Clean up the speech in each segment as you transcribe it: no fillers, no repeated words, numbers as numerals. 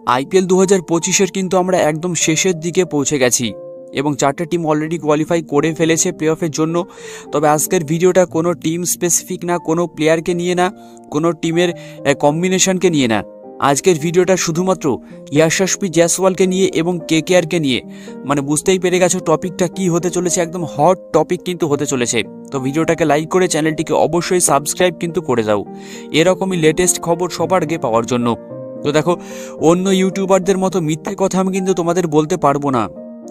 IPL 2025-এর কিন্তু আমরা একদম শেষের দিকে পৌঁছে গেছি এবং 4টে টিম অলরেডি কোয়ালিফাই করে ফেলেছে প্লে অফের জন্য। তবে আজকের ভিডিওটা কোনো টিম স্পেসিফিক না, কোনো প্লেয়ারকে নিয়ে না, কোনো টিমের কম্বিনেশনকে নিয়ে না। আজকের ভিডিওটা শুধুমাত্র ইয়াশাস্পি জয়সওয়ালকে নিয়ে এবং কেকেআরকে নিয়ে। মানে বুঝতেই পেরে গেছো টপিকটা কি হতে চলেছে, একদম হট টপিক কিন্তু হতে চলেছে। তো ভিডিওটাকে লাইক করে চ্যানেলটিকে অবশ্যই সাবস্ক্রাইব কিন্তু করে যাও এরকমই লেটেস্ট খবর সবার আগে পাওয়ার জন্য। তো দেখো, অন্য ইউটিউবারদের মতো মিথ্যে কথা আমি কিন্তু তোমাদের বলতে পারবো না।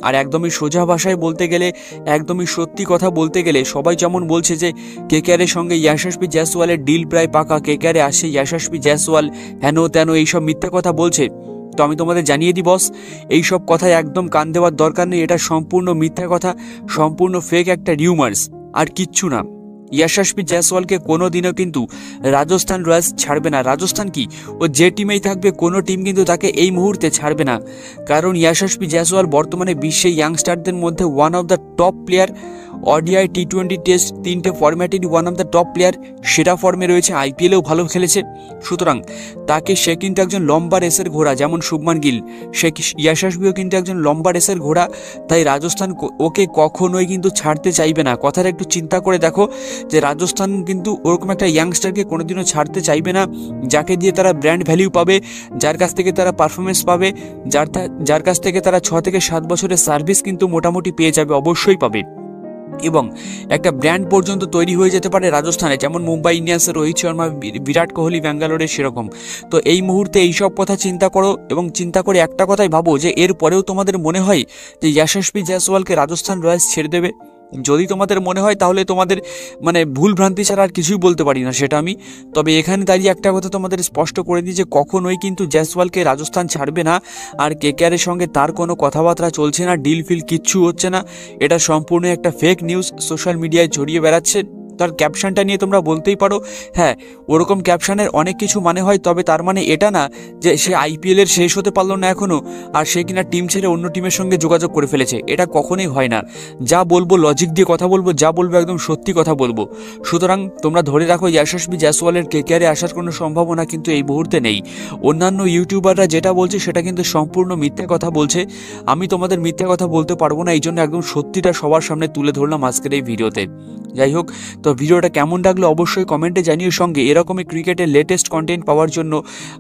আর একদমই সোজা ভাষায় বলতে গেলে, একদমই সত্যি কথা বলতে গেলে, সবাই যেমন বলছে যে কেকেআরের সঙ্গে ইয়াশাস্পি জয়সওয়ালের ডিল প্রায় পাকা, কেকেআরে আসে ইয়াশাস্পি জয়সওয়াল, হেন তেন এইসব মিথ্যে কথা বলছে। তো আমি তোমাদের জানিয়ে দিই বস, এইসব কথায় একদম কান দেওয়ার দরকার নেই। এটা সম্পূর্ণ মিথ্যা কথা, সম্পূর্ণ ফেক একটা রিউমার্স, আর কিচ্ছু না। ইয়াশাস্পি জয়সওয়ালকে কোনো দিনও কিন্তু রাজস্থান রয়্যালস ছাড়বে না। রাজস্থান কি, ও যে টিমেই থাকবে কোনো টিম কিন্তু তাকে এই মুহূর্তে ছাড়বে না। কারণ ইয়াশাস্পি জয়সওয়াল বর্তমানে বিশ্বে ইয়াংস্টারদের মধ্যে one of the top player. ODI, টি20 টেস্ট 3টে ফরম্যাটেরই one of the top player, সেরা ফর্মে রয়েছে, আইপিএলেও ভালো খেলেছে। সুতরাং সে কিন্তু একজন লম্বা রেসের ঘোড়া, যেমন শুভমান গিল, ইয়াশাস্পিও কিন্তু একজন লম্বা রেসের ঘোড়া। তাই রাজস্থান ওকে কখনোই কিন্তু ছাড়তে চাইবে না। কথাটা একটু চিন্তা করে দেখো যে রাজস্থান কিন্তু ওরকম একটা ইয়াংস্টারকে কোনোদিনও ছাড়তে চাইবে না, যাকে দিয়ে তারা ব্র্যান্ড ভ্যালিউ পাবে, যার কাছ থেকে তারা পারফরমেন্স পাবে, যার কাছ থেকে তারা 6 থেকে 7 বছরের সার্ভিস কিন্তু মোটামুটি পেয়ে যাবে, অবশ্যই পাবে। এবং একটা ব্র্যান্ড পর্যন্ত তৈরি হয়ে যেতে পারে রাজস্থানে, যেমন মুম্বাই ইন্ডিয়ান্সের রোহিত শর্মা, বিরাট কোহলি ব্যাঙ্গালোরের সেরকম। তো এই মুহূর্তে এইসব কথা চিন্তা করো এবং চিন্তা করে একটা কথাই ভাবো যে এর পরেও তোমাদের মনে হয় যে ইয়াশাস্পি জয়সওয়ালকে রাজস্থান রয়্যালস ছেড়ে দেবে। যদি তোমাদের মনে হয় তাহলে তোমাদের মানে ভুল ভ্রান্তি ছাড়া আর কিছুই বলতে পারি না সেটা আমি। তবে এখানে দাঁড়িয়ে একটা কথা তোমাদের স্পষ্ট করে দিই যে কখনোই কিন্তু জয়সওয়ালকে রাজস্থান ছাড়বে না। আর কেকেআরের সঙ্গে তার কোনো কথাবার্তা চলছে না, ডিল ফিল কিচ্ছু হচ্ছে না। এটা সম্পূর্ণ একটা ফেক নিউজ সোশ্যাল মিডিয়ায় ছড়িয়ে বেড়াচ্ছে। তার ক্যাপশনটা নিয়ে তোমরা বলতেই পারো, হ্যাঁ ওরকম ক্যাপশনের অনেক কিছু মানে হয়, তবে তার মানে এটা না যে সে আইপিএলের শেষ হতে পারলো না এখনও আর সে কিনা টিম ছেড়ে অন্য টিমের সঙ্গে যোগাযোগ করে ফেলেছে। এটা কখনোই হয় না। যা বলবো লজিক দিয়ে কথা বলবো, যা বলবো একদম সত্যি কথা বলবো। সুতরাং তোমরা ধরে রাখো ইয়াশাস্পি জয়সওয়ালের কেকেআরে আসার কোনো সম্ভাবনা কিন্তু এই মুহূর্তে নেই। অন্যান্য ইউটিউবাররা যেটা বলছে সেটা কিন্তু সম্পূর্ণ মিথ্যে কথা বলছে। আমি তোমাদের মিথ্যে কথা বলতে পারবো না, এই জন্য একদম সত্যিটা সবার সামনে তুলে ধরলাম আজকের এই ভিডিওতে। যাই হোক, তো ভিডিওটা কেমন লাগলো অবশ্যই কমেন্টে জানিয়ে, সঙ্গে এরকমই ক্রিকেটের লেটেস্ট কন্টেন্ট পাওয়ার জন্য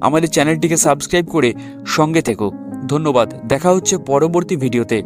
আমাদের চ্যানেলটিকে সাবস্ক্রাইব করে সঙ্গে থেকো। ধন্যবাদ, দেখা হচ্ছে পরবর্তী ভিডিওতে।